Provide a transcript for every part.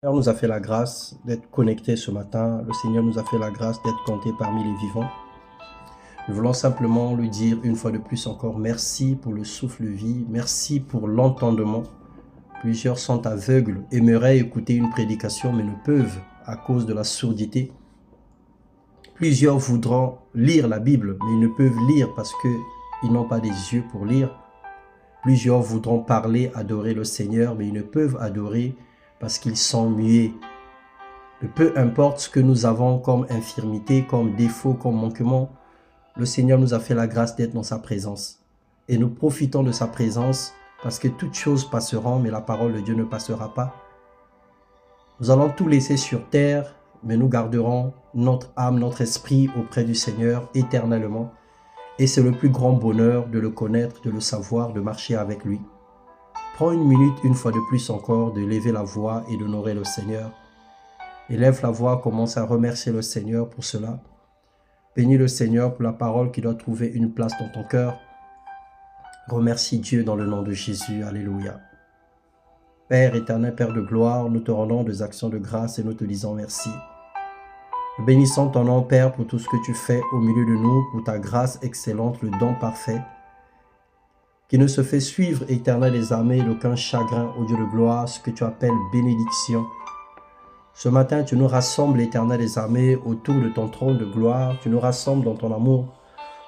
Seigneur nous a fait la grâce d'être connectés ce matin. Le Seigneur nous a fait la grâce d'être comptés parmi les vivants. Nous voulons simplement lui dire une fois de plus encore merci pour le souffle vie, merci pour l'entendement. Plusieurs sont aveugles, aimeraient écouter une prédication mais ne peuvent à cause de la surdité. Plusieurs voudront lire la Bible mais ils ne peuvent lire parce qu'ils n'ont pas des yeux pour lire. Plusieurs voudront parler, adorer le Seigneur mais ils ne peuvent adorer parce qu'ils sont muets. Peu importe ce que nous avons comme infirmité, comme défaut, comme manquement, le Seigneur nous a fait la grâce d'être dans sa présence. Et nous profitons de sa présence parce que toutes choses passeront, mais la parole de Dieu ne passera pas. Nous allons tout laisser sur terre, mais nous garderons notre âme, notre esprit auprès du Seigneur éternellement. Et c'est le plus grand bonheur de le connaître, de le savoir, de marcher avec lui. Prends une minute, une fois de plus encore, de lever la voix et d'honorer le Seigneur. Élève la voix, commence à remercier le Seigneur pour cela. Bénis le Seigneur pour la parole qui doit trouver une place dans ton cœur. Remercie Dieu dans le nom de Jésus. Alléluia. Père éternel, Père de gloire, nous te rendons des actions de grâce et nous te disons merci. Nous bénissons ton nom, Père, pour tout ce que tu fais au milieu de nous, pour ta grâce excellente, le don parfait, qui ne se fait suivre, éternel des armées, d'aucun chagrin, ô Dieu de gloire, ce que tu appelles bénédiction. Ce matin, tu nous rassembles, éternel des armées, autour de ton trône de gloire. Tu nous rassembles dans ton amour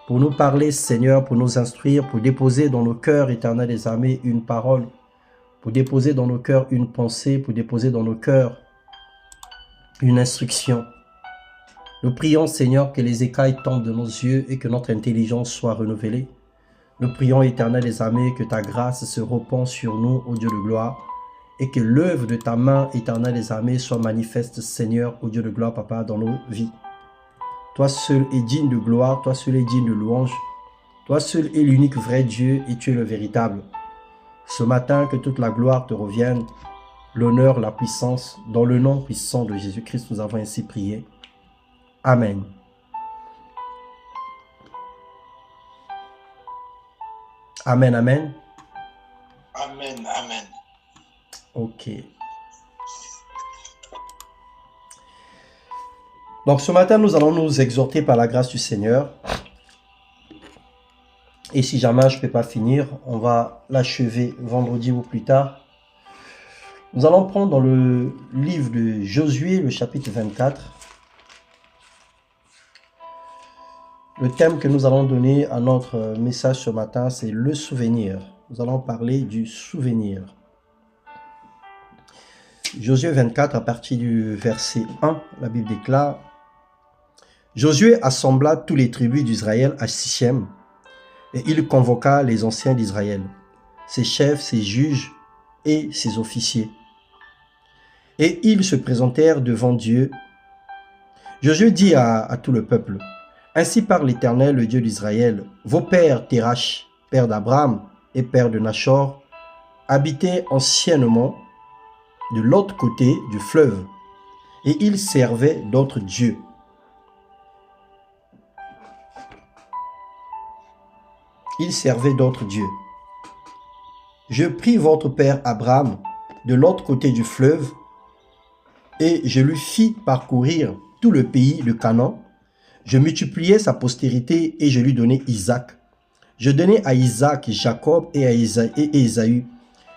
pour nous parler, Seigneur, pour nous instruire, pour déposer dans nos cœurs, éternel des armées, une parole, pour déposer dans nos cœurs une pensée, pour déposer dans nos cœurs une instruction. Nous prions, Seigneur, que les écailles tombent de nos yeux et que notre intelligence soit renouvelée. Nous prions, éternel des armées, que ta grâce se répand sur nous, ô Dieu de gloire, et que l'œuvre de ta main, éternelle des armées, soit manifeste, Seigneur, ô Dieu de gloire, Papa, dans nos vies. Toi seul es digne de gloire, toi seul es digne de louange, toi seul es l'unique vrai Dieu et tu es le véritable. Ce matin, que toute la gloire te revienne, l'honneur, la puissance, dans le nom puissant de Jésus-Christ, nous avons ainsi prié. Amen. Amen, amen. Amen, amen. Ok. Donc ce matin, nous allons nous exhorter par la grâce du Seigneur. Et si jamais je ne peux pas finir, on va l'achever vendredi ou plus tard. Nous allons prendre dans le livre de Josué, le chapitre 24. Le thème que nous allons donner à notre message ce matin, c'est le souvenir. Nous allons parler du souvenir. Josué 24, à partir du verset 1, la Bible déclare: Josué assembla tous les tribus d'Israël à Sichem, et il convoqua les anciens d'Israël, ses chefs, ses juges et ses officiers. Et ils se présentèrent devant Dieu. Josué dit à tout le peuple: Ainsi parle l'Éternel, le Dieu d'Israël, vos pères Térash, père d'Abraham et père de Nachor, habitaient anciennement de l'autre côté du fleuve, et ils servaient d'autres dieux. Ils servaient d'autres dieux. Je pris votre père Abraham de l'autre côté du fleuve, et je lui fis parcourir tout le pays de Canaan. Je multipliai sa postérité et je lui donnai Isaac. Je donnai à Isaac Jacob et à Ésaü,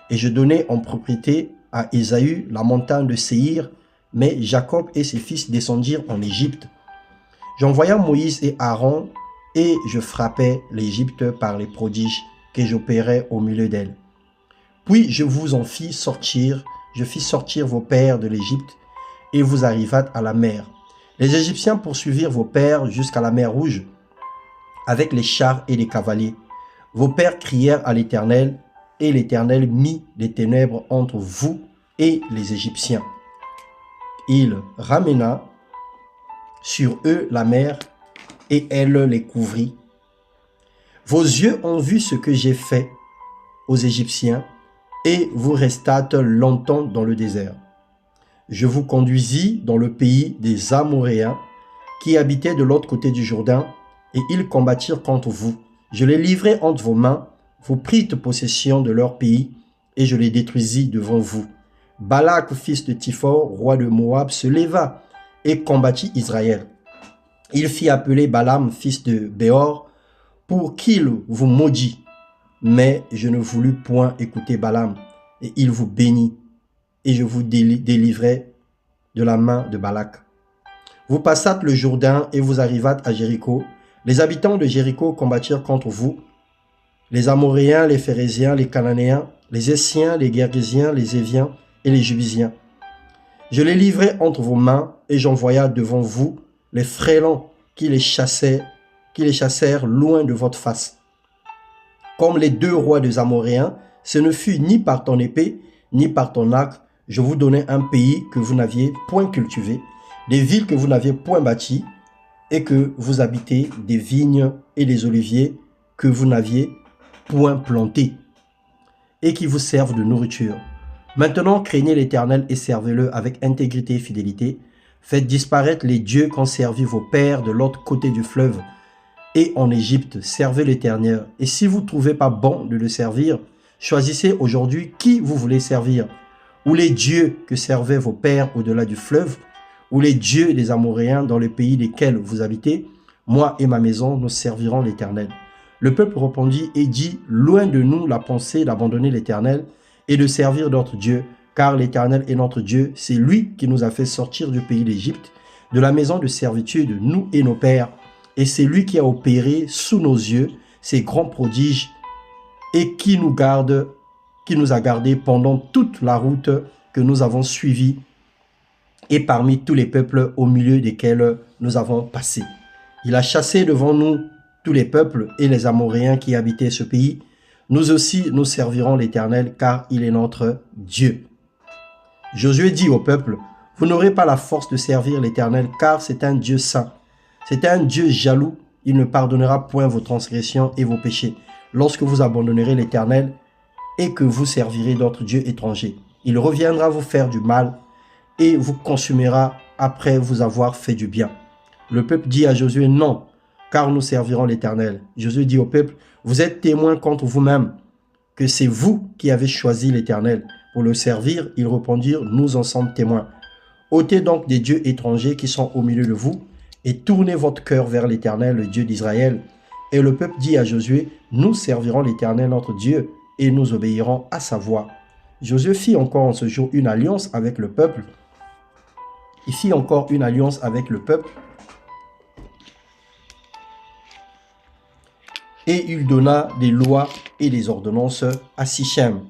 et je donnai en propriété à Ésaü la montagne de Séhir, mais Jacob et ses fils descendirent en Égypte. J'envoya Moïse et Aaron, et je frappai l'Égypte par les prodiges que j'opérais au milieu d'elle. Puis je vous en fis sortir, je fis sortir vos pères de l'Égypte, et vous arrivâtes à la mer. Les Égyptiens poursuivirent vos pères jusqu'à la mer Rouge, avec les chars et les cavaliers. Vos pères crièrent à l'Éternel, et l'Éternel mit des ténèbres entre vous et les Égyptiens. Il ramena sur eux la mer, et elle les couvrit. Vos yeux ont vu ce que j'ai fait aux Égyptiens, et vous restâtes longtemps dans le désert. Je vous conduisis dans le pays des Amoréens, qui habitaient de l'autre côté du Jourdain, et ils combattirent contre vous. Je les livrai entre vos mains, vous prîtes possession de leur pays, et je les détruisis devant vous. Balak, fils de Tiphor, roi de Moab, se leva et combattit Israël. Il fit appeler Balaam, fils de Béor, pour qu'il vous maudit. Mais je ne voulus point écouter Balaam, et il vous bénit, et je vous délivrai de la main de Balak. Vous passâtes le Jourdain et vous arrivâtes à Jéricho. Les habitants de Jéricho combattirent contre vous, les Amoréens, les Phérésiens, les Cananéens, les Essiens, les Guérisiens, les Éviens et les Jubisiens. Je les livrai entre vos mains, et j'envoya devant vous les frélons qui les chassèrent loin de votre face. Comme les 2 rois des Amoréens, ce ne fut ni par ton épée, ni par ton arc, je vous donnai un pays que vous n'aviez point cultivé, des villes que vous n'aviez point bâties, et que vous habitez des vignes et des oliviers que vous n'aviez point plantés, et qui vous servent de nourriture. Maintenant, craignez l'Éternel et servez-le avec intégrité et fidélité. Faites disparaître les dieux qu'ont servi vos pères de l'autre côté du fleuve et en Égypte. Servez l'Éternel. Et si vous ne trouvez pas bon de le servir, choisissez aujourd'hui qui vous voulez servir. Ou les dieux que servaient vos pères au-delà du fleuve, ou les dieux des Amoréens dans le pays desquels vous habitez. Moi et ma maison, nous servirons l'Éternel. Le peuple répondit et dit, loin de nous la pensée d'abandonner l'Éternel et de servir d'autres dieux, car l'Éternel est notre Dieu, c'est lui qui nous a fait sortir du pays d'Égypte, de la maison de servitude, nous et nos pères, et c'est lui qui a opéré sous nos yeux ces grands prodiges et qui nous a gardés pendant toute la route que nous avons suivie et parmi tous les peuples au milieu desquels nous avons passé. Il a chassé devant nous tous les peuples et les Amoréens qui habitaient ce pays. Nous aussi, nous servirons l'Éternel, car il est notre Dieu. Josué dit au peuple, vous n'aurez pas la force de servir l'Éternel, car c'est un Dieu saint. C'est un Dieu jaloux, il ne pardonnera point vos transgressions et vos péchés, lorsque vous abandonnerez l'Éternel et que vous servirez d'autres dieux étrangers. Il reviendra vous faire du mal et vous consumera après vous avoir fait du bien. Le peuple dit à Josué, non, car nous servirons l'Éternel. Josué dit au peuple, vous êtes témoins contre vous-même que c'est vous qui avez choisi l'Éternel pour le servir. Ils répondirent, nous en sommes témoins. Ôtez donc des dieux étrangers qui sont au milieu de vous et tournez votre cœur vers l'Éternel, le Dieu d'Israël. Et le peuple dit à Josué, nous servirons l'Éternel notre Dieu et nous obéirons à sa voix. Josué fit encore en ce jour une alliance avec le peuple. Il fit encore une alliance avec le peuple. Et il donna des lois et des ordonnances à Sichem.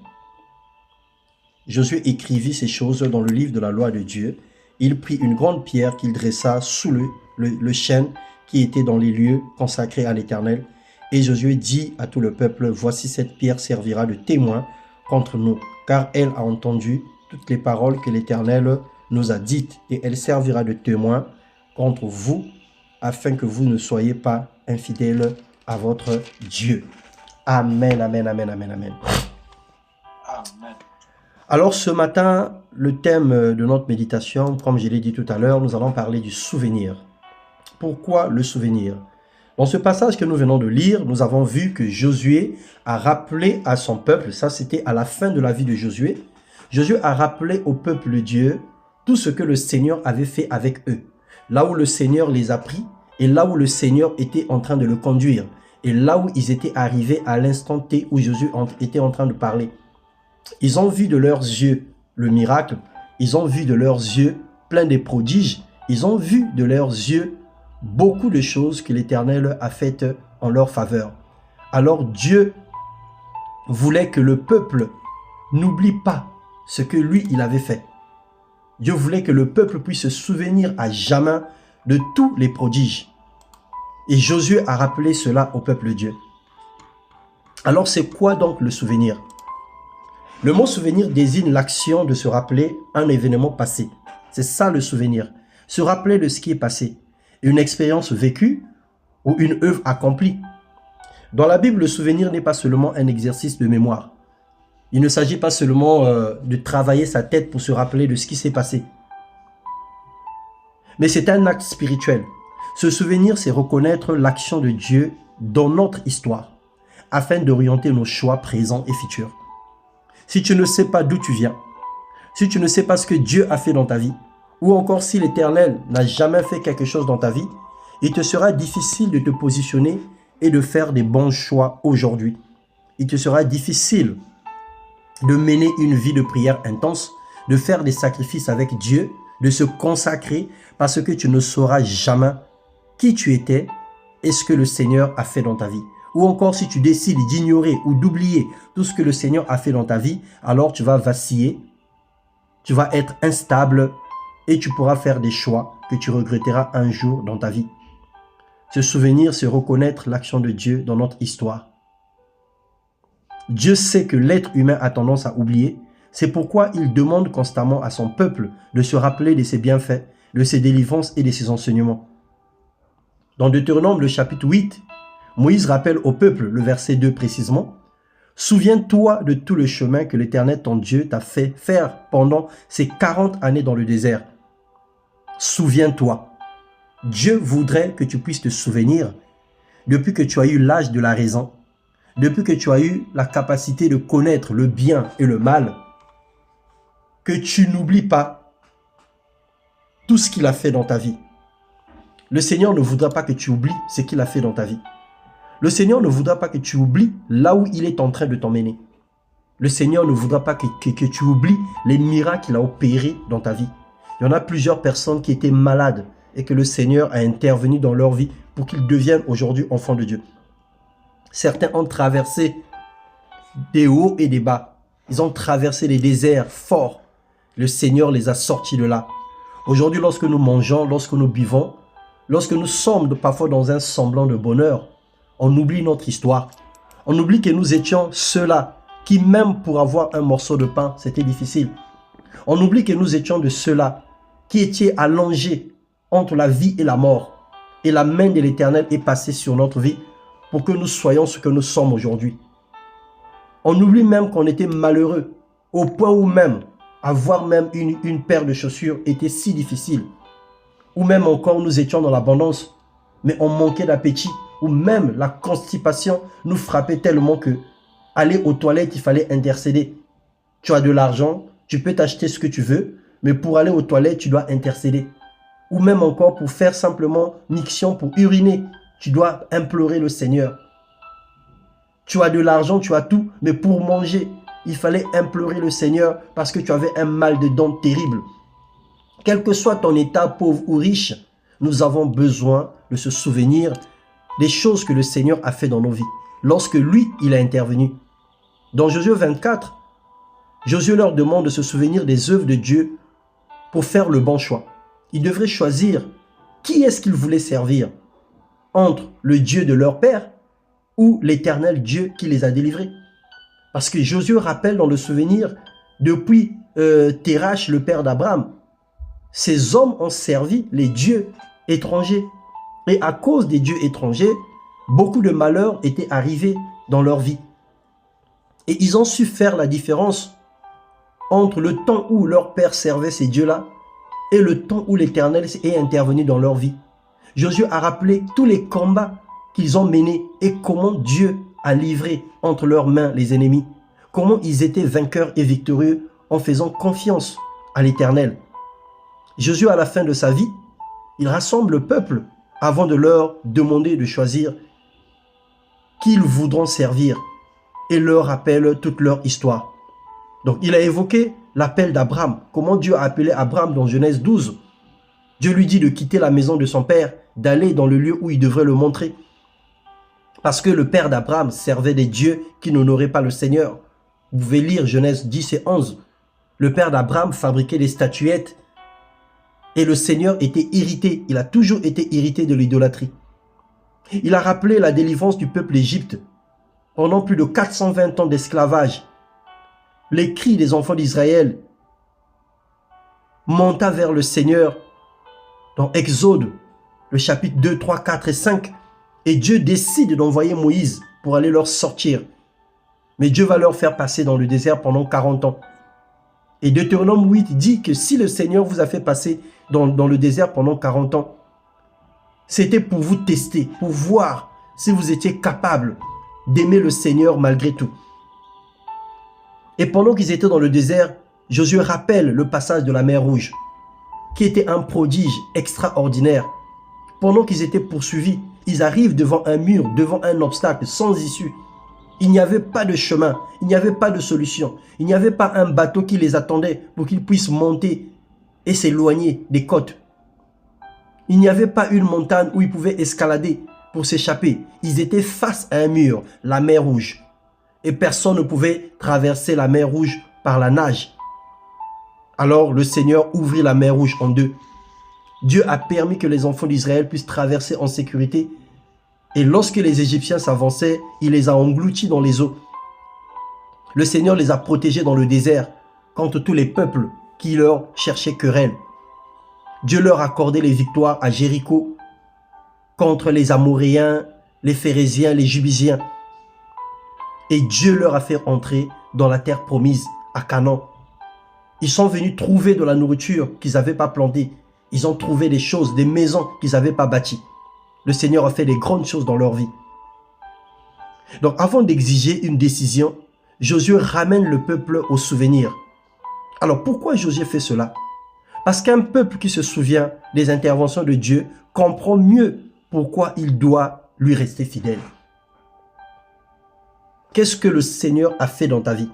Josué écrivit ces choses dans le livre de la loi de Dieu. Il prit une grande pierre qu'il dressa sous le chêne qui était dans les lieux consacrés à l'Éternel. Et Josué dit à tout le peuple, voici cette pierre servira de témoin contre nous, car elle a entendu toutes les paroles que l'Éternel nous a dites, et elle servira de témoin contre vous, afin que vous ne soyez pas infidèles à votre Dieu. Amen, amen, amen, amen, amen. Amen. Alors ce matin, le thème de notre méditation, comme je l'ai dit tout à l'heure, nous allons parler du souvenir. Pourquoi le souvenir? Dans ce passage que nous venons de lire, nous avons vu que Josué a rappelé à son peuple, ça c'était à la fin de la vie de Josué, Josué a rappelé au peuple de Dieu tout ce que le Seigneur avait fait avec eux. Là où le Seigneur les a pris et là où le Seigneur était en train de le conduire et là où ils étaient arrivés à l'instant T où Josué était en train de parler. Ils ont vu de leurs yeux le miracle, ils ont vu de leurs yeux plein de prodiges, ils ont vu de leurs yeux beaucoup de choses que l'Éternel a faites en leur faveur. Alors Dieu voulait que le peuple n'oublie pas ce que lui, il avait fait. Dieu voulait que le peuple puisse se souvenir à jamais de tous les prodiges. Et Josué a rappelé cela au peuple de Dieu. Alors c'est quoi donc le souvenir? Le mot souvenir désigne l'action de se rappeler un événement passé. C'est ça le souvenir. Se rappeler de ce qui est passé. Une expérience vécue ou une œuvre accomplie. Dans la Bible, le souvenir n'est pas seulement un exercice de mémoire. Il ne s'agit pas seulement de travailler sa tête pour se rappeler de ce qui s'est passé. Mais c'est un acte spirituel. Se souvenir, c'est reconnaître l'action de Dieu dans notre histoire, afin d'orienter nos choix présents et futurs. Si tu ne sais pas d'où tu viens, si tu ne sais pas ce que Dieu a fait dans ta vie, ou encore si l'Éternel n'a jamais fait quelque chose dans ta vie, il te sera difficile de te positionner et de faire des bons choix aujourd'hui. Il te sera difficile de mener une vie de prière intense, de faire des sacrifices avec Dieu, de se consacrer parce que tu ne sauras jamais qui tu étais et ce que le Seigneur a fait dans ta vie. Ou encore si tu décides d'ignorer ou d'oublier tout ce que le Seigneur a fait dans ta vie, alors tu vas vaciller, tu vas être instable et tu pourras faire des choix que tu regretteras un jour dans ta vie. Se souvenir, c'est reconnaître l'action de Dieu dans notre histoire. Dieu sait que l'être humain a tendance à oublier. C'est pourquoi il demande constamment à son peuple de se rappeler de ses bienfaits, de ses délivrances et de ses enseignements. Dans Deutéronome, le chapitre 8, Moïse rappelle au peuple, le verset 2 précisément, « Souviens-toi de tout le chemin que l'Éternel ton Dieu t'a fait faire pendant ces 40 années dans le désert. Souviens-toi. » Dieu voudrait que tu puisses te souvenir depuis que tu as eu l'âge de la raison, depuis que tu as eu la capacité de connaître le bien et le mal, que tu n'oublies pas tout ce qu'il a fait dans ta vie. Le Seigneur ne voudra pas que tu oublies ce qu'il a fait dans ta vie. Le Seigneur ne voudra pas que tu oublies là où il est en train de t'emmener. Le Seigneur ne voudra pas que tu oublies les miracles qu'il a opérés dans ta vie. Il y en a plusieurs personnes qui étaient malades et que le Seigneur a intervenu dans leur vie pour qu'ils deviennent aujourd'hui enfants de Dieu. Certains ont traversé des hauts et des bas. Ils ont traversé les déserts forts. Le Seigneur les a sortis de là. Aujourd'hui, lorsque nous mangeons, lorsque nous buvons, lorsque nous sommes parfois dans un semblant de bonheur, on oublie notre histoire. On oublie que nous étions ceux-là qui, même pour avoir un morceau de pain, c'était difficile. On oublie que nous étions de ceux-là qui étaient allongés entre la vie et la mort. Et la main de l'Éternel est passée sur notre vie pour que nous soyons ce que nous sommes aujourd'hui. On oublie même qu'on était malheureux, au point où même avoir même une paire de chaussures était si difficile. Ou même encore nous étions dans l'abondance, mais on manquait d'appétit. Ou même la constipation nous frappait tellement que aller aux toilettes, il fallait intercéder. Tu as de l'argent, tu peux t'acheter ce que tu veux, mais pour aller aux toilettes, tu dois intercéder. Ou même encore pour faire simplement miction, pour uriner, tu dois implorer le Seigneur. Tu as de l'argent, tu as tout, mais pour manger, il fallait implorer le Seigneur parce que tu avais un mal de dents terrible. Quel que soit ton état, pauvre ou riche, nous avons besoin de se souvenir des choses que le Seigneur a fait dans nos vies, lorsque lui, il a intervenu. Dans Josué 24, Josué leur demande de se souvenir des œuvres de Dieu pour faire le bon choix. Ils devraient choisir qui est-ce qu'ils voulaient servir, entre le Dieu de leur père ou l'Éternel Dieu qui les a délivrés. Parce que Josué rappelle dans le souvenir, depuis Térach, le père d'Abraham, ces hommes ont servi les dieux étrangers. Et à cause des dieux étrangers, beaucoup de malheurs étaient arrivés dans leur vie. Et ils ont su faire la différence entre le temps où leur père servait ces dieux-là et le temps où l'Éternel est intervenu dans leur vie. Josué a rappelé tous les combats qu'ils ont menés et comment Dieu a livré entre leurs mains les ennemis. Comment ils étaient vainqueurs et victorieux en faisant confiance à l'Éternel. Josué, à la fin de sa vie, il rassemble le peuple avant de leur demander de choisir qui ils voudront servir et leur rappelle toute leur histoire. Donc, il a évoqué l'appel d'Abraham. Comment Dieu a appelé Abraham dans Genèse 12. Dieu lui dit de quitter la maison de son père, d'aller dans le lieu où il devrait le montrer. Parce que le père d'Abraham servait des dieux qui n'honoraient pas le Seigneur. Vous pouvez lire Genèse 10 et 11. Le père d'Abraham fabriquait des statuettes et le Seigneur était irrité. Il a toujours été irrité de l'idolâtrie. Il a rappelé la délivrance du peuple d'Égypte pendant plus de 420 ans d'esclavage. Les cris des enfants d'Israël monta vers le Seigneur dans Exode, le chapitre 2, 3, 4 et 5. Et Dieu décide d'envoyer Moïse pour aller leur sortir. Mais Dieu va leur faire passer dans le désert pendant 40 ans. Et Deutéronome 8 dit que si le Seigneur vous a fait passer dans le désert pendant 40 ans, c'était pour vous tester, pour voir si vous étiez capable d'aimer le Seigneur malgré tout. Et pendant qu'ils étaient dans le désert, Josué rappelle le passage de la mer Rouge, qui était un prodige extraordinaire. Pendant qu'ils étaient poursuivis, ils arrivent devant un mur, devant un obstacle sans issue. Il n'y avait pas de chemin, il n'y avait pas de solution. Il n'y avait pas un bateau qui les attendait pour qu'ils puissent monter et s'éloigner des côtes. Il n'y avait pas une montagne où ils pouvaient escalader pour s'échapper. Ils étaient face à un mur, la mer Rouge. Et personne ne pouvait traverser la mer Rouge par la nage. Alors le Seigneur ouvrit la mer Rouge en deux. Dieu a permis que les enfants d'Israël puissent traverser en sécurité. Et lorsque les Égyptiens s'avançaient, il les a engloutis dans les eaux. Le Seigneur les a protégés dans le désert contre tous les peuples qui leur cherchaient querelle. Dieu leur a accordé les victoires à Jéricho contre les Amoréens, les Phérésiens, les Jubisiens. Et Dieu leur a fait entrer dans la terre promise, à Canaan. Ils sont venus trouver de la nourriture qu'ils n'avaient pas plantée. Ils ont trouvé des choses, des maisons qu'ils n'avaient pas bâties. Le Seigneur a fait des grandes choses dans leur vie. Donc avant d'exiger une décision, Josué ramène le peuple au souvenir. Alors pourquoi Josué fait cela? Parce qu'un peuple qui se souvient des interventions de Dieu comprend mieux pourquoi il doit lui rester fidèle. Qu'est-ce que le Seigneur a fait dans ta vie?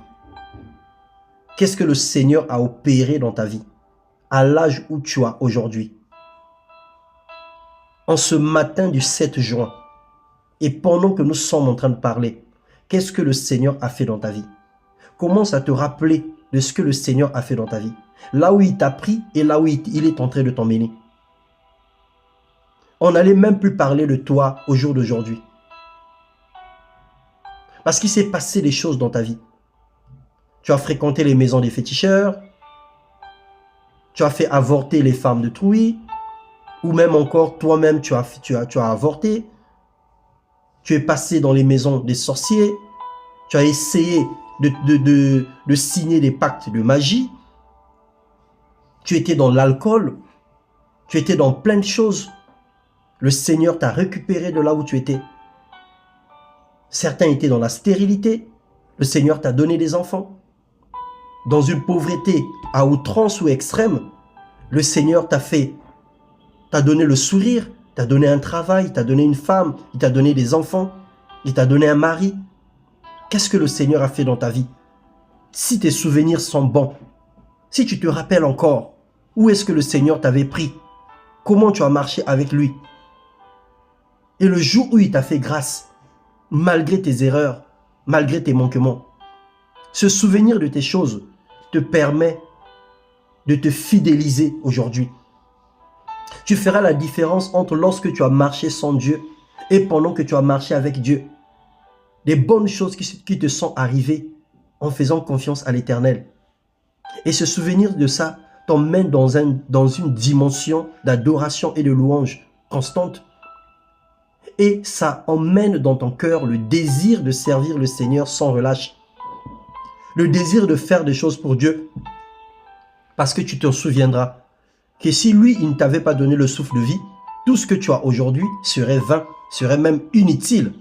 Qu'est-ce que le Seigneur a opéré dans ta vie à l'âge où tu as aujourd'hui? En ce matin du 7 juin, et pendant que nous sommes en train de parler, qu'est-ce que le Seigneur a fait dans ta vie? Commence à te rappeler de ce que le Seigneur a fait dans ta vie. Là où il t'a pris et là où il est en train de t'emmener. On n'allait même plus parler de toi au jour d'aujourd'hui. Parce qu'il s'est passé des choses dans ta vie. Tu as fréquenté les maisons des féticheurs. Tu as fait avorter les femmes de Trouy. Ou même encore, toi-même, tu as avorté. Tu es passé dans les maisons des sorciers. Tu as essayé de signer des pactes de magie. Tu étais dans l'alcool. Tu étais dans plein de choses. Le Seigneur t'a récupéré de là où tu étais. Certains étaient dans la stérilité. Le Seigneur t'a donné des enfants. Dans une pauvreté à outrance ou extrême, le Seigneur t'a donné le sourire, t'a donné un travail, t'a donné une femme, il t'a donné des enfants, il t'a donné un mari. Qu'est-ce que le Seigneur a fait dans ta vie? Si tes souvenirs sont bons, si tu te rappelles encore, où est-ce que le Seigneur t'avait pris? Comment tu as marché avec lui? Et le jour où il t'a fait grâce, malgré tes erreurs, malgré tes manquements, ce souvenir de tes choses te permet de te fidéliser aujourd'hui. Tu feras la différence entre lorsque tu as marché sans Dieu et pendant que tu as marché avec Dieu. Des bonnes choses qui te sont arrivées en faisant confiance à l'Éternel. Et ce souvenir de ça t'emmène dans une dimension d'adoration et de louange constante. Et ça emmène dans ton cœur le désir de servir le Seigneur sans relâche. Le désir de faire des choses pour Dieu. Parce que tu te souviendras que si lui, il ne t'avait pas donné le souffle de vie, tout ce que tu as aujourd'hui serait vain, serait même inutile.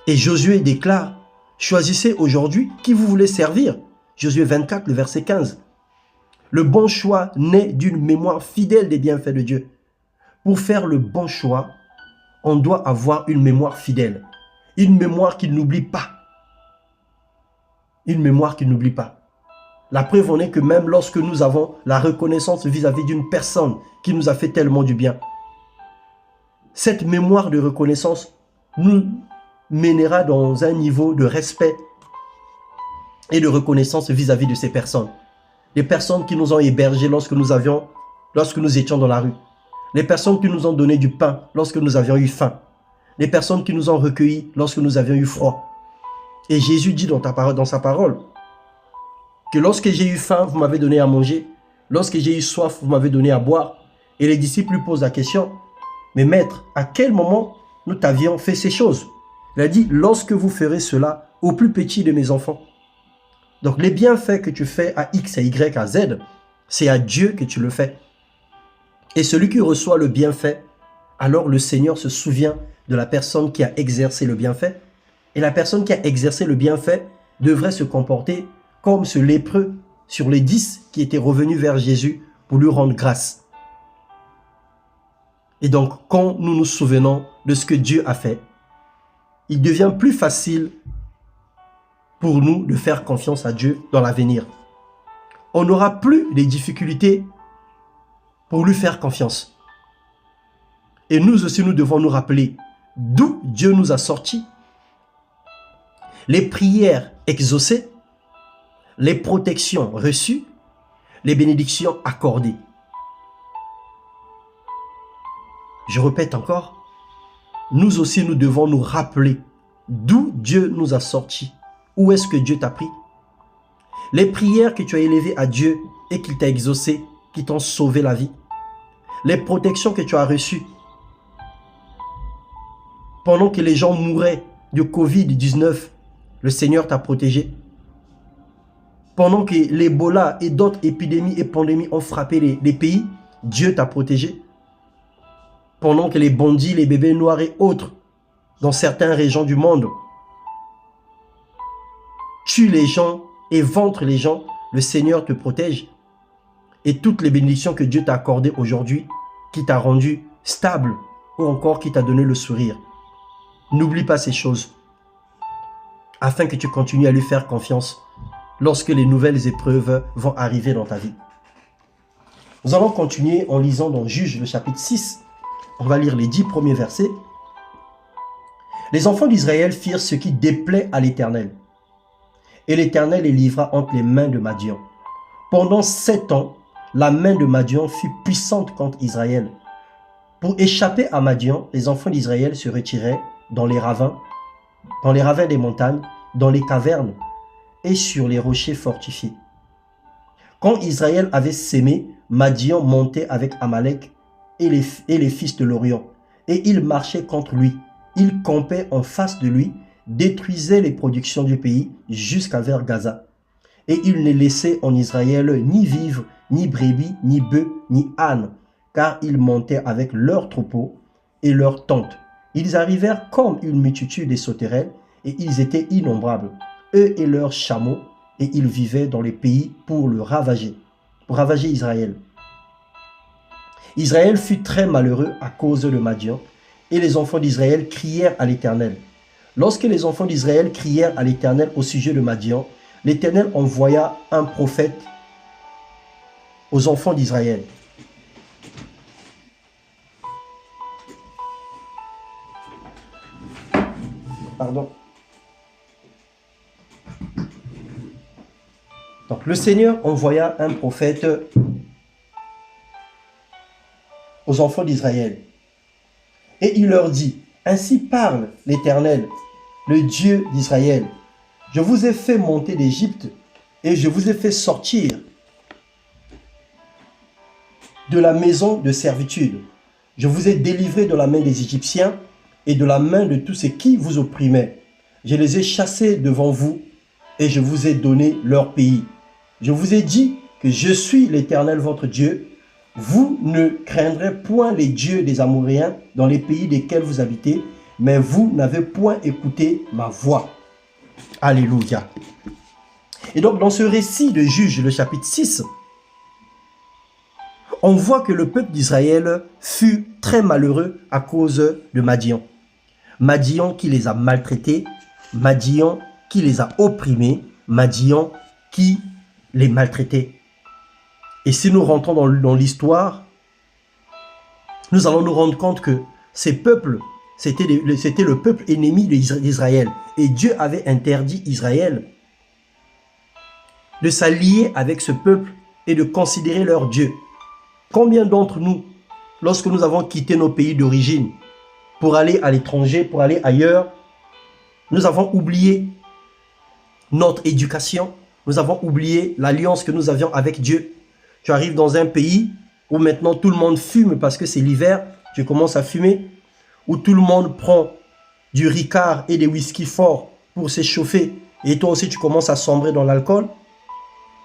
Et Josué déclare, choisissez aujourd'hui qui vous voulez servir. Josué 24, le verset 15. Le bon choix naît d'une mémoire fidèle des bienfaits de Dieu. Pour faire le bon choix, on doit avoir une mémoire fidèle. Une mémoire qui n'oublie pas. Une mémoire qui n'oublie pas. La preuve en est que même lorsque nous avons la reconnaissance vis-à-vis d'une personne qui nous a fait tellement du bien, cette mémoire de reconnaissance nous mènera dans un niveau de respect et de reconnaissance vis-à-vis de ces personnes. Les personnes qui nous ont hébergés lorsque nous étions dans la rue. Les personnes qui nous ont donné du pain lorsque nous avions eu faim. Les personnes qui nous ont recueillis lorsque nous avions eu froid. Et Jésus dit dans sa parole que lorsque j'ai eu faim, vous m'avez donné à manger. Lorsque j'ai eu soif, vous m'avez donné à boire. Et les disciples lui posent la question, mais maître, à quel moment nous t'avions fait ces choses? Il a dit, lorsque vous ferez cela au plus petit de mes enfants. Donc les bienfaits que tu fais à X, à Y, à Z, c'est à Dieu que tu le fais. Et celui qui reçoit le bienfait, alors le Seigneur se souvient de la personne qui a exercé le bienfait. Et la personne qui a exercé le bienfait devrait se comporter comme ce lépreux sur les 10 qui étaient revenus vers Jésus pour lui rendre grâce. Et donc, quand nous nous souvenons de ce que Dieu a fait, il devient plus facile pour nous de faire confiance à Dieu dans l'avenir. On n'aura plus les difficultés pour lui faire confiance. Et nous aussi, nous devons nous rappeler d'où Dieu nous a sortis, les prières exaucées, les protections reçues, les bénédictions accordées. Je répète encore, nous aussi, nous devons nous rappeler d'où Dieu nous a sortis. Où est-ce que Dieu t'a pris? Les prières que tu as élevées à Dieu et qu'il t'a exaucées, qui t'ont sauvé la vie. Les protections que tu as reçues. Pendant que les gens mouraient de Covid-19, le Seigneur t'a protégé. Pendant que l'Ebola et d'autres épidémies et pandémies ont frappé les pays, Dieu t'a protégé. Pendant que les bandits, les bébés noirs et autres, dans certaines régions du monde, tuent les gens et ventrent les gens, le Seigneur te protège. Et toutes les bénédictions que Dieu t'a accordées aujourd'hui, qui t'a rendu stable ou encore qui t'a donné le sourire. N'oublie pas ces choses, afin que tu continues à lui faire confiance lorsque les nouvelles épreuves vont arriver dans ta vie. Nous allons continuer en lisant dans Juges, le chapitre 6. On va lire les 10 premiers versets. Les enfants d'Israël firent ce qui déplaît à l'Éternel. Et l'Éternel les livra entre les mains de Madian. Pendant 7 ans, la main de Madian fut puissante contre Israël. Pour échapper à Madian, les enfants d'Israël se retiraient dans les ravins des montagnes, dans les cavernes et sur les rochers fortifiés. Quand Israël avait sémé, Madian montait avec Amalek et les fils de l'Orient, et ils marchaient contre lui. Ils campaient en face de lui, détruisaient les productions du pays jusqu'à vers Gaza. Et ils ne laissaient en Israël ni vivres, ni brebis, ni bœufs, ni ânes, car ils montaient avec leurs troupeaux et leurs tentes. Ils arrivèrent comme une multitude des sauterelles, et ils étaient innombrables, eux et leurs chameaux, et ils vivaient dans les pays pour ravager Israël. Israël fut très malheureux à cause de Madian, et les enfants d'Israël crièrent à l'Éternel. Lorsque les enfants d'Israël crièrent à l'Éternel au sujet de Madian, l'Éternel envoya un prophète aux enfants d'Israël. Pardon. Donc le Seigneur envoya un prophète aux enfants d'Israël. Et il leur dit, ainsi parle l'Éternel, le Dieu d'Israël. Je vous ai fait monter d'Égypte et je vous ai fait sortir de la maison de servitude. Je vous ai délivré de la main des Égyptiens et de la main de tous ceux qui vous opprimaient. Je les ai chassés devant vous et je vous ai donné leur pays. Je vous ai dit que je suis l'Éternel votre Dieu. Vous ne craindrez point les dieux des Amoréens dans les pays desquels vous habitez, mais vous n'avez point écouté ma voix. Alléluia. Et donc dans ce récit de Juges, le chapitre 6, on voit que le peuple d'Israël fut très malheureux à cause de Madian. Madian qui les a maltraités, Madian qui les a opprimés, Madian qui les maltraitait. Et si nous rentrons dans l'histoire, nous allons nous rendre compte que ces peuples, c'était le peuple ennemi d'Israël. Et Dieu avait interdit Israël de s'allier avec ce peuple et de considérer leur Dieu. Combien d'entre nous, lorsque nous avons quitté nos pays d'origine pour aller à l'étranger, pour aller ailleurs, nous avons oublié notre éducation, nous avons oublié l'alliance que nous avions avec Dieu. Tu arrives dans un pays où maintenant tout le monde fume parce que c'est l'hiver, tu commences à fumer, où tout le monde prend du Ricard et des whisky forts pour s'échauffer et toi aussi tu commences à sombrer dans l'alcool,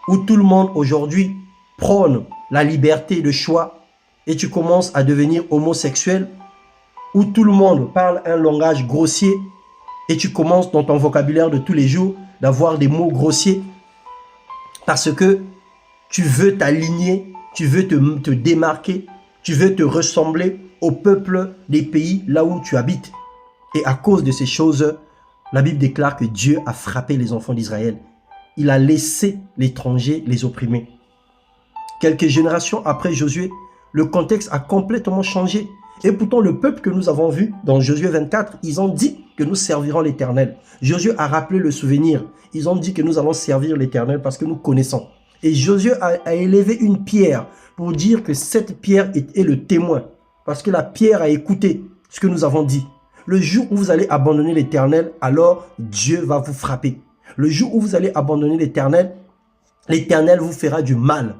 où tout le monde aujourd'hui prône la liberté de choix et tu commences à devenir homosexuel, où tout le monde parle un langage grossier et tu commences dans ton vocabulaire de tous les jours d'avoir des mots grossiers parce que tu veux t'aligner, tu veux te démarquer, tu veux te ressembler au peuple des pays là où tu habites. Et à cause de ces choses, la Bible déclare que Dieu a frappé les enfants d'Israël. Il a laissé l'étranger les opprimer. Quelques générations après Josué, le contexte a complètement changé. Et pourtant, le peuple que nous avons vu dans Josué 24, ils ont dit que nous servirons l'Éternel. Josué a rappelé le souvenir. Ils ont dit que nous allons servir l'Éternel parce que nous connaissons. Et Josué a élevé une pierre pour dire que cette pierre est le témoin. Parce que la pierre a écouté ce que nous avons dit. Le jour où vous allez abandonner l'Éternel, alors Dieu va vous frapper. Le jour où vous allez abandonner l'Éternel, l'Éternel vous fera du mal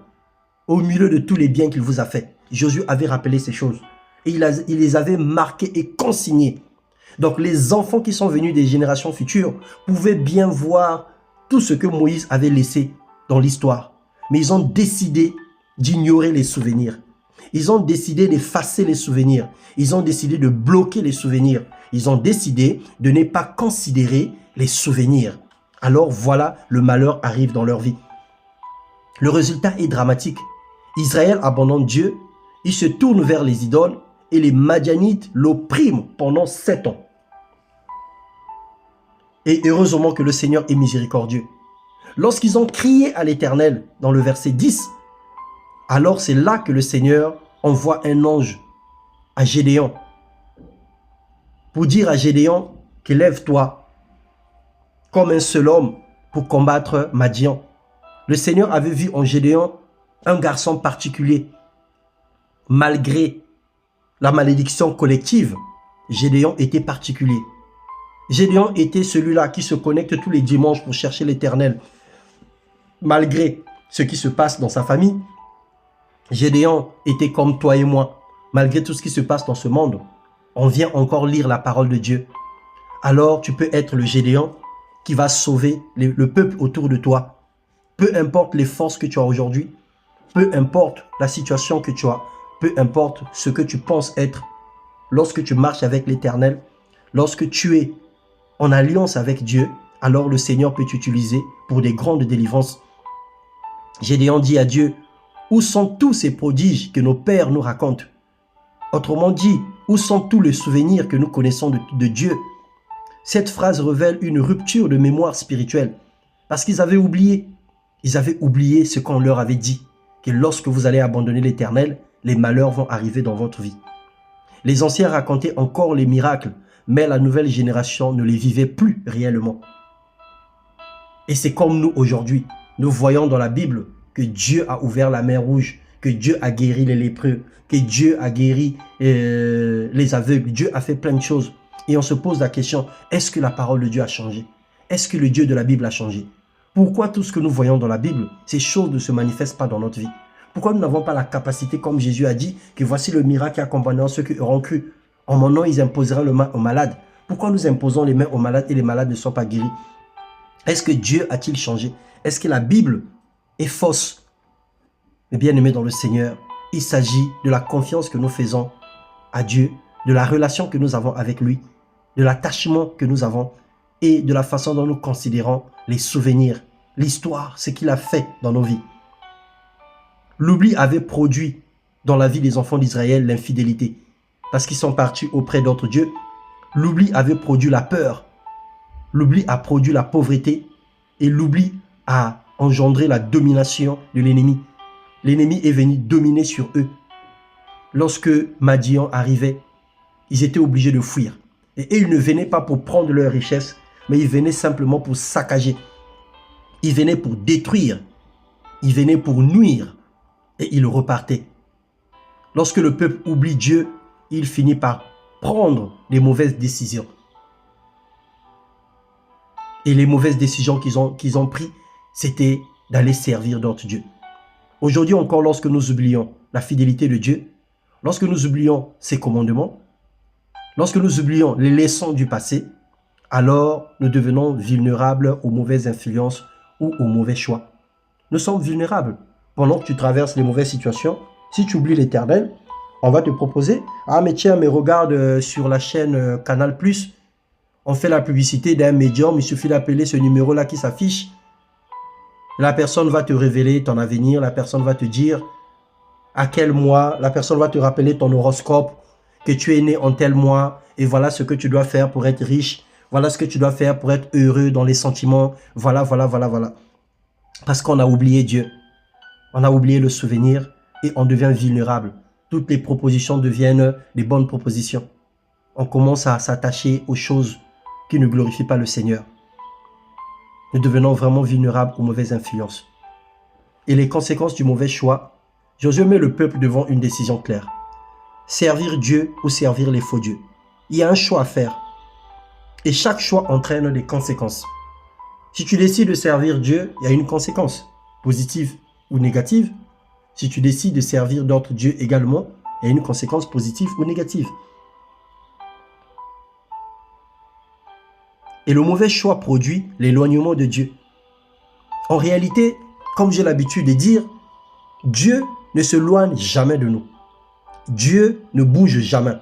au milieu de tous les biens qu'il vous a fait. Josué avait rappelé ces choses. Et il les avait marquées et consignées. Donc les enfants qui sont venus des générations futures pouvaient bien voir tout ce que Moïse avait laissé dans l'histoire. Mais ils ont décidé d'ignorer les souvenirs. Ils ont décidé d'effacer les souvenirs. Ils ont décidé de bloquer les souvenirs. Ils ont décidé de ne pas considérer les souvenirs. Alors voilà, le malheur arrive dans leur vie. Le résultat est dramatique. Israël abandonne Dieu, il se tourne vers les idoles et les Madianites l'oppriment pendant 7 ans. Et heureusement que le Seigneur est miséricordieux. Lorsqu'ils ont crié à l'Éternel dans le verset 10, alors c'est là que le Seigneur envoie un ange à Gédéon pour dire à Gédéon qu'élève-toi comme un seul homme pour combattre Madian. Le Seigneur avait vu en Gédéon un garçon particulier. Malgré la malédiction collective, Gédéon était particulier. Gédéon était celui-là qui se connecte tous les dimanches pour chercher l'Éternel. Malgré ce qui se passe dans sa famille, Gédéon était comme toi et moi. Malgré tout ce qui se passe dans ce monde, on vient encore lire la parole de Dieu. Alors tu peux être le Gédéon qui va sauver le peuple autour de toi. Peu importe les forces que tu as aujourd'hui, peu importe la situation que tu as, peu importe ce que tu penses être, lorsque tu marches avec l'Éternel, lorsque tu es en alliance avec Dieu, alors le Seigneur peut t'utiliser pour des grandes délivrances. Gédéon dit à Dieu, où sont tous ces prodiges que nos pères nous racontent? Autrement dit, où sont tous les souvenirs que nous connaissons de Dieu? Cette phrase révèle une rupture de mémoire spirituelle parce qu'ils avaient oublié. Ils avaient oublié ce qu'on leur avait dit, que lorsque vous allez abandonner l'Éternel, les malheurs vont arriver dans votre vie. Les anciens racontaient encore les miracles, mais la nouvelle génération ne les vivait plus réellement. Et c'est comme nous aujourd'hui. Nous voyons dans la Bible que Dieu a ouvert la mer rouge, que Dieu a guéri les lépreux, que Dieu a guéri les aveugles. Dieu a fait plein de choses. Et on se pose la question, est-ce que la parole de Dieu a changé? Est-ce que le Dieu de la Bible a changé? Pourquoi tout ce que nous voyons dans la Bible, ces choses ne se manifestent pas dans notre vie? Pourquoi nous n'avons pas la capacité, comme Jésus a dit, que voici le miracle qui accompagnera ceux qui auront cru. En mon nom, ils imposeront le main aux malades. Pourquoi nous imposons les mains aux malades et les malades ne sont pas guéris? Est-ce que Dieu a-t-il changé? Est-ce que la Bible est fausse? Mais bien aimé dans le Seigneur, il s'agit de la confiance que nous faisons à Dieu, de la relation que nous avons avec lui, de l'attachement que nous avons et de la façon dont nous considérons les souvenirs, l'histoire, ce qu'il a fait dans nos vies. L'oubli avait produit dans la vie des enfants d'Israël l'infidélité parce qu'ils sont partis auprès d'autres dieux. L'oubli avait produit la peur. L'oubli a produit la pauvreté et l'oubli a engendré la domination de l'ennemi. L'ennemi est venu dominer sur eux. Lorsque Madian arrivait, ils étaient obligés de fuir. Et ils ne venaient pas pour prendre leurs richesses, mais ils venaient simplement pour saccager. Ils venaient pour détruire. Ils venaient pour nuire. Et ils repartaient. Lorsque le peuple oublie Dieu, il finit par prendre des mauvaises décisions. Et les mauvaises décisions qu'ils ont prises, c'était d'aller servir d'autres dieux. Aujourd'hui encore, lorsque nous oublions la fidélité de Dieu, lorsque nous oublions ses commandements, lorsque nous oublions les leçons du passé, alors nous devenons vulnérables aux mauvaises influences ou aux mauvais choix. Nous sommes vulnérables. Pendant que tu traverses les mauvaises situations, si tu oublies l'Éternel, on va te proposer, ah mais tiens, mais regarde sur la chaîne Canal+, On fait la publicité d'un médium, il suffit d'appeler ce numéro-là qui s'affiche. La personne va te révéler ton avenir, la personne va te dire à quel mois, la personne va te rappeler ton horoscope, que tu es né en tel mois, et voilà ce que tu dois faire pour être riche, voilà ce que tu dois faire pour être heureux dans les sentiments, voilà. Parce qu'on a oublié Dieu, on a oublié le souvenir, et on devient vulnérable. Toutes les propositions deviennent des bonnes propositions. On commence à s'attacher aux choses qui ne glorifient pas le Seigneur. Nous devenons vraiment vulnérables aux mauvaises influences. Et les conséquences du mauvais choix, Josué met le peuple devant une décision claire. Servir Dieu ou servir les faux dieux. Il y a un choix à faire. Et chaque choix entraîne des conséquences. Si tu décides de servir Dieu, il y a une conséquence, positive ou négative. Si tu décides de servir d'autres dieux également, il y a une conséquence positive ou négative. Et le mauvais choix produit l'éloignement de Dieu. En réalité, comme j'ai l'habitude de dire, Dieu ne se loigne jamais de nous. Dieu ne bouge jamais.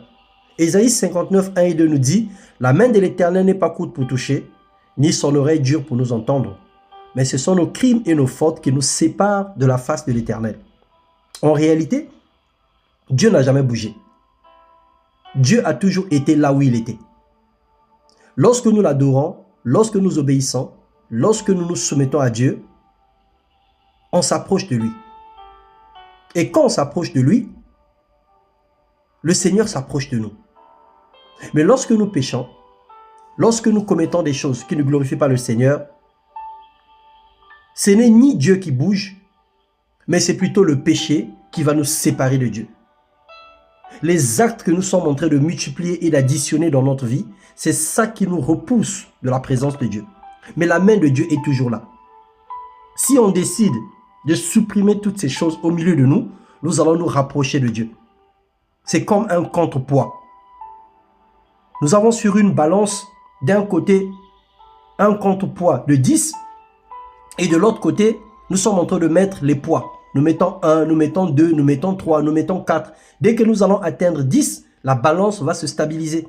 Ésaïe 59, 1 et 2 nous dit, « La main de l'Éternel n'est pas courte pour toucher, ni son oreille dure pour nous entendre. Mais ce sont nos crimes et nos fautes qui nous séparent de la face de l'Éternel. » En réalité, Dieu n'a jamais bougé. Dieu a toujours été là où il était. Lorsque nous l'adorons, lorsque nous obéissons, lorsque nous nous soumettons à Dieu, on s'approche de lui. Et quand on s'approche de lui, le Seigneur s'approche de nous. Mais lorsque nous péchons, lorsque nous commettons des choses qui ne glorifient pas le Seigneur, ce n'est ni Dieu qui bouge, mais c'est plutôt le péché qui va nous séparer de Dieu. Les actes que nous sommes en train de multiplier et d'additionner dans notre vie, c'est ça qui nous repousse de la présence de Dieu. Mais la main de Dieu est toujours là. Si on décide de supprimer toutes ces choses au milieu de nous, nous allons nous rapprocher de Dieu. C'est comme un contrepoids. Nous avons sur une balance, d'un côté, un contrepoids de 10, et de l'autre côté, nous sommes en train de mettre les poids. Nous mettons 1, nous mettons 2, nous mettons 3, nous mettons 4. Dès que nous allons atteindre 10, la balance va se stabiliser.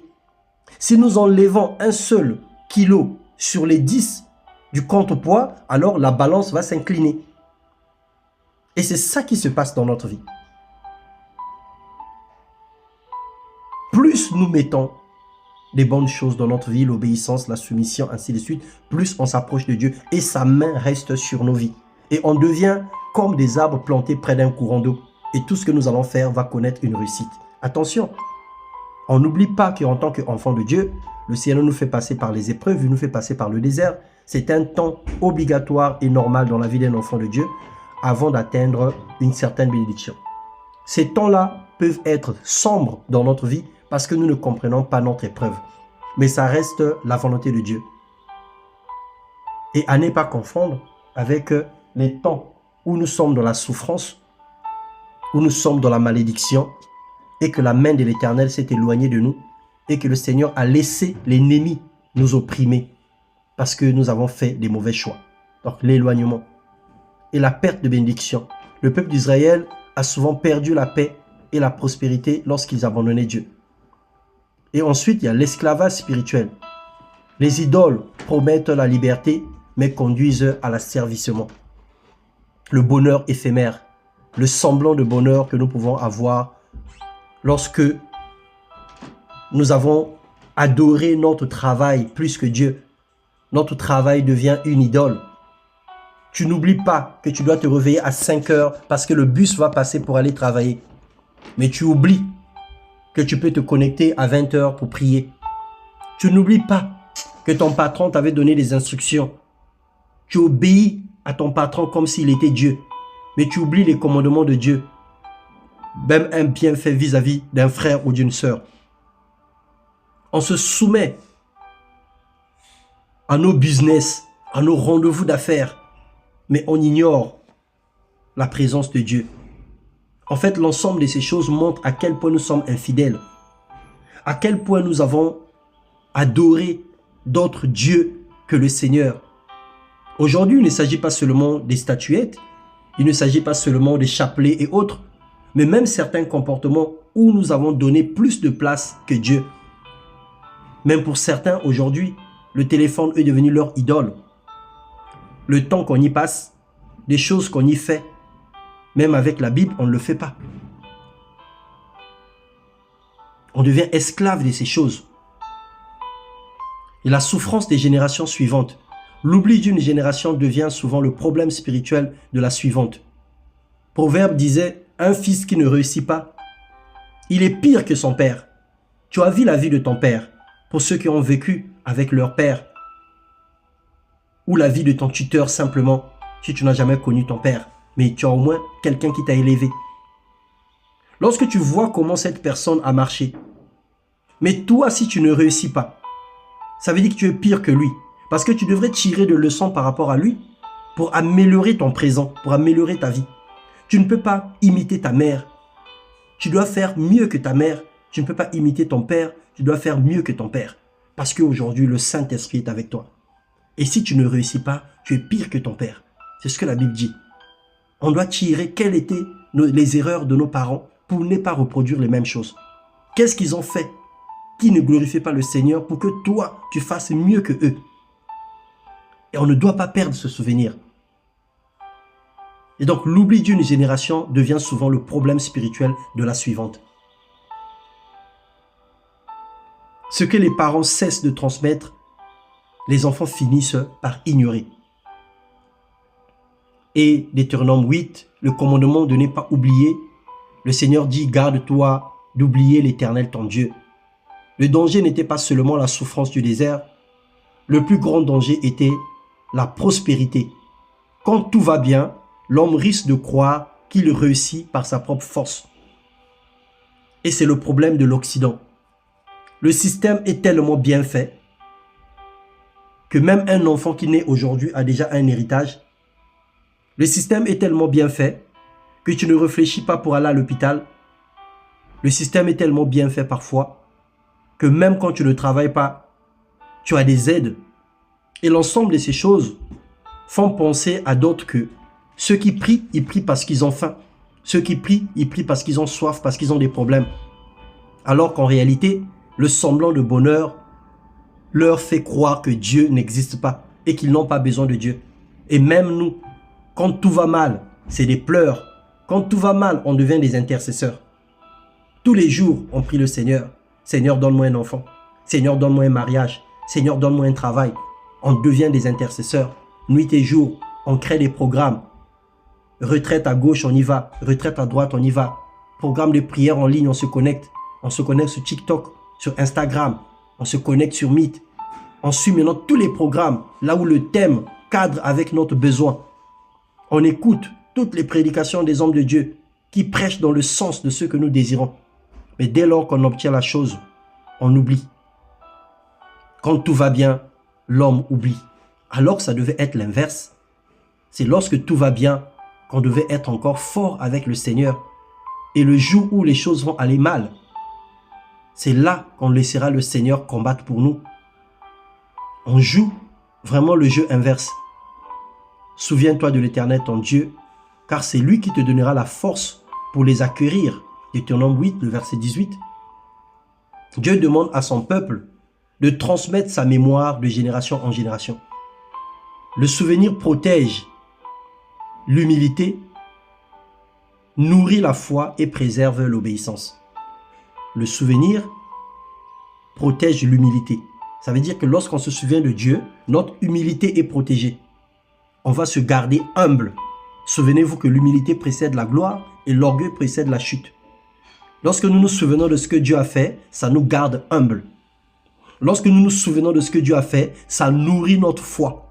Si nous enlevons un seul kilo sur les 10 du contrepoids, alors la balance va s'incliner. Et c'est ça qui se passe dans notre vie. Plus nous mettons des bonnes choses dans notre vie, l'obéissance, la soumission, ainsi de suite, plus on s'approche de Dieu et sa main reste sur nos vies. Et on devient comme des arbres plantés près d'un courant d'eau. Et tout ce que nous allons faire va connaître une réussite. Attention, on n'oublie pas qu'en tant qu'enfant de Dieu, le Seigneur nous fait passer par les épreuves, il nous fait passer par le désert. C'est un temps obligatoire et normal dans la vie d'un enfant de Dieu avant d'atteindre une certaine bénédiction. Ces temps-là peuvent être sombres dans notre vie parce que nous ne comprenons pas notre épreuve. Mais ça reste la volonté de Dieu. Et à ne pas confondre avec les temps où nous sommes dans la souffrance, où nous sommes dans la malédiction, et que la main de l'Éternel s'est éloignée de nous, et que le Seigneur a laissé l'ennemi nous opprimer, parce que nous avons fait des mauvais choix. Donc l'éloignement et la perte de bénédiction. Le peuple d'Israël a souvent perdu la paix et la prospérité lorsqu'ils abandonnaient Dieu. Et ensuite, il y a l'esclavage spirituel. Les idoles promettent la liberté, mais conduisent à l'asservissement. Le bonheur éphémère, le semblant de bonheur que nous pouvons avoir lorsque nous avons adoré notre travail plus que Dieu. Notre travail devient une idole. Tu n'oublies pas que tu dois te réveiller à 5 heures parce que le bus va passer pour aller travailler. Mais tu oublies que tu peux te connecter à 20 heures pour prier. Tu n'oublies pas que ton patron t'avait donné des instructions. Tu obéis à ton patron comme s'il était Dieu. Mais tu oublies les commandements de Dieu. Même un bienfait vis-à-vis d'un frère ou d'une sœur. On se soumet à nos business, à nos rendez-vous d'affaires. Mais on ignore la présence de Dieu. En fait, l'ensemble de ces choses montre à quel point nous sommes infidèles. À quel point nous avons adoré d'autres dieux que le Seigneur. Aujourd'hui, il ne s'agit pas seulement des statuettes, il ne s'agit pas seulement des chapelets et autres, mais même certains comportements où nous avons donné plus de place que Dieu. Même pour certains, aujourd'hui, le téléphone est devenu leur idole. Le temps qu'on y passe, des choses qu'on y fait, même avec la Bible, on ne le fait pas. On devient esclave de ces choses. Et la souffrance des générations suivantes. L'oubli d'une génération devient souvent le problème spirituel de la suivante. Proverbe disait, un fils qui ne réussit pas, il est pire que son père. Tu as vu la vie de ton père, pour ceux qui ont vécu avec leur père. Ou la vie de ton tuteur simplement, si tu n'as jamais connu ton père. Mais tu as au moins quelqu'un qui t'a élevé. Lorsque tu vois comment cette personne a marché, mais toi, si tu ne réussis pas, ça veut dire que tu es pire que lui. Parce que tu devrais tirer de leçons par rapport à lui pour améliorer ton présent, pour améliorer ta vie. Tu ne peux pas imiter ta mère. Tu dois faire mieux que ta mère. Tu ne peux pas imiter ton père. Tu dois faire mieux que ton père. Parce qu'aujourd'hui, le Saint-Esprit est avec toi. Et si tu ne réussis pas, tu es pire que ton père. C'est ce que la Bible dit. On doit tirer quelles étaient les erreurs de nos parents pour ne pas reproduire les mêmes choses. Qu'est-ce qu'ils ont fait qui ne glorifie pas le Seigneur pour que toi, tu fasses mieux que eux. Et on ne doit pas perdre ce souvenir. Et donc, l'oubli d'une génération devient souvent le problème spirituel de la suivante. Ce que les parents cessent de transmettre, les enfants finissent par ignorer. Et Deutéronome 8, le commandement de ne pas oublier, le Seigneur dit, garde-toi d'oublier l'Éternel ton Dieu. Le danger n'était pas seulement la souffrance du désert, le plus grand danger était la prospérité. Quand tout va bien, l'homme risque de croire qu'il réussit par sa propre force. Et c'est le problème de l'Occident. Le système est tellement bien fait que même un enfant qui naît aujourd'hui a déjà un héritage. Le système est tellement bien fait que tu ne réfléchis pas pour aller à l'hôpital. Le système est tellement bien fait parfois que même quand tu ne travailles pas, tu as des aides. Et l'ensemble de ces choses font penser à d'autres que ceux qui prient, ils prient parce qu'ils ont faim. Ceux qui prient, ils prient parce qu'ils ont soif, parce qu'ils ont des problèmes. Alors qu'en réalité, le semblant de bonheur leur fait croire que Dieu n'existe pas et qu'ils n'ont pas besoin de Dieu. Et même nous, quand tout va mal, c'est des pleurs. Quand tout va mal, on devient des intercesseurs. Tous les jours, on prie le Seigneur. Seigneur, donne-moi un enfant. Seigneur, donne-moi un mariage. Seigneur, donne-moi un travail. On devient des intercesseurs. Nuit et jour, on crée des programmes. Retraite à gauche, on y va. Retraite à droite, on y va. Programme de prière en ligne, on se connecte. On se connecte sur TikTok, sur Instagram. On se connecte sur Meet. On suit maintenant tous les programmes, là où le thème cadre avec notre besoin. On écoute toutes les prédications des hommes de Dieu qui prêchent dans le sens de ce que nous désirons. Mais dès lors qu'on obtient la chose, on oublie. Quand tout va bien, l'homme oublie. Alors que ça devait être l'inverse. C'est lorsque tout va bien qu'on devait être encore fort avec le Seigneur. Et le jour où les choses vont aller mal, c'est là qu'on laissera le Seigneur combattre pour nous. On joue vraiment le jeu inverse. Souviens-toi de l'Éternel ton Dieu, car c'est lui qui te donnera la force pour les acquérir. Deutéronome 8, le verset 18. Dieu demande à son peuple de transmettre sa mémoire de génération en génération. Le souvenir protège l'humilité, nourrit la foi et préserve l'obéissance. Le souvenir protège l'humilité. Ça veut dire que lorsqu'on se souvient de Dieu, notre humilité est protégée. On va se garder humble. Souvenez-vous que l'humilité précède la gloire et l'orgueil précède la chute. Lorsque nous nous souvenons de ce que Dieu a fait, ça nous garde humble. Lorsque nous nous souvenons de ce que Dieu a fait, ça nourrit notre foi.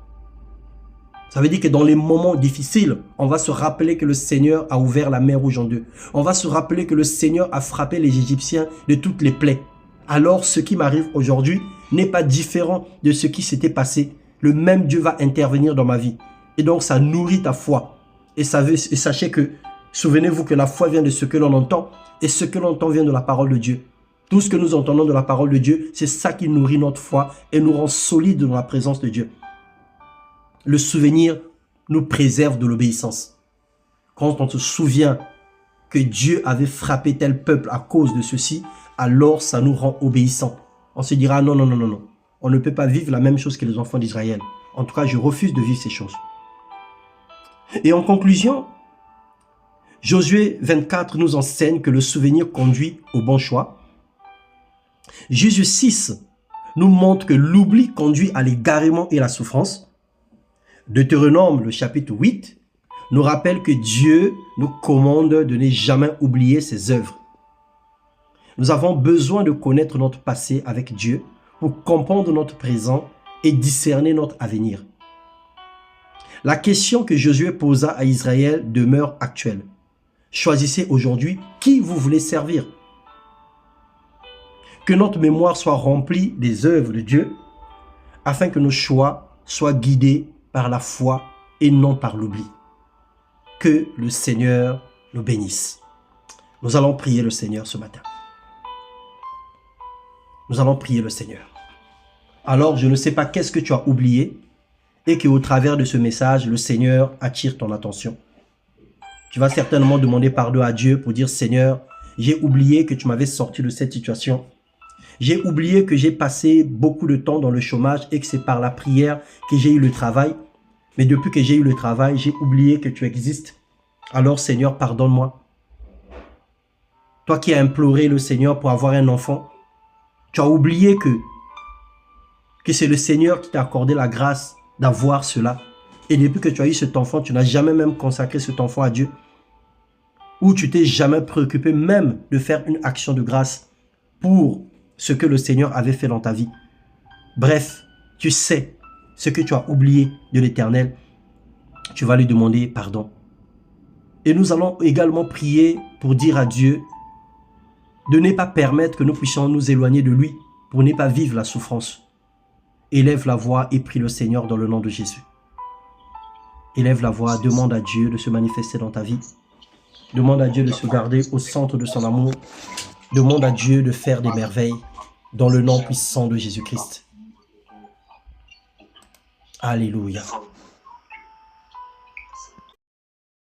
Ça veut dire que dans les moments difficiles, on va se rappeler que le Seigneur a ouvert la mer Rouge en deux. On va se rappeler que le Seigneur a frappé les Égyptiens de toutes les plaies. Alors ce qui m'arrive aujourd'hui n'est pas différent de ce qui s'était passé. Le même Dieu va intervenir dans ma vie. Et donc ça nourrit ta foi. Et sachez que, souvenez-vous que la foi vient de ce que l'on entend. Et ce que l'on entend vient de la parole de Dieu. Tout ce que nous entendons de la parole de Dieu, c'est ça qui nourrit notre foi et nous rend solides dans la présence de Dieu. Le souvenir nous préserve de l'obéissance. Quand on se souvient que Dieu avait frappé tel peuple à cause de ceci, alors ça nous rend obéissants. On se dira non, non, non, non, non. On ne peut pas vivre la même chose que les enfants d'Israël. En tout cas, je refuse de vivre ces choses. Et en conclusion, Josué 24 nous enseigne que le souvenir conduit au bon choix. Jésus 6 nous montre que l'oubli conduit à l'égarement et la souffrance. Deutéronome, le chapitre 8, nous rappelle que Dieu nous commande de ne jamais oublier ses œuvres. Nous avons besoin de connaître notre passé avec Dieu pour comprendre notre présent et discerner notre avenir. La question que Josué posa à Israël demeure actuelle. Choisissez aujourd'hui qui vous voulez servir. Que notre mémoire soit remplie des œuvres de Dieu afin que nos choix soient guidés par la foi et non par l'oubli. Que le Seigneur nous bénisse. Nous allons prier le Seigneur ce matin. Nous allons prier le Seigneur. Alors, je ne sais pas qu'est-ce que tu as oublié et qu'au travers de ce message, le Seigneur attire ton attention. Tu vas certainement demander pardon à Dieu pour dire « Seigneur, j'ai oublié que tu m'avais sorti de cette situation. J'ai oublié que j'ai passé beaucoup de temps dans le chômage et que c'est par la prière que j'ai eu le travail. Mais depuis que j'ai eu le travail, j'ai oublié que tu existes. Alors Seigneur, pardonne-moi. » Toi qui as imploré le Seigneur pour avoir un enfant, tu as oublié que c'est le Seigneur qui t'a accordé la grâce d'avoir cela. Et depuis que tu as eu cet enfant, tu n'as jamais même consacré cet enfant à Dieu. Ou tu t'es jamais préoccupé même de faire une action de grâce pour ce que le Seigneur avait fait dans ta vie. Bref, tu sais ce que tu as oublié de l'Éternel. Tu vas lui demander pardon. Et nous allons également prier pour dire à Dieu de ne pas permettre que nous puissions nous éloigner de lui pour ne pas vivre la souffrance. Élève la voix et prie le Seigneur dans le nom de Jésus. Élève la voix, demande à Dieu de se manifester dans ta vie. Demande à Dieu de se garder au centre de son amour. Demande à Dieu de faire des merveilles dans le nom puissant de Jésus-Christ. Alléluia.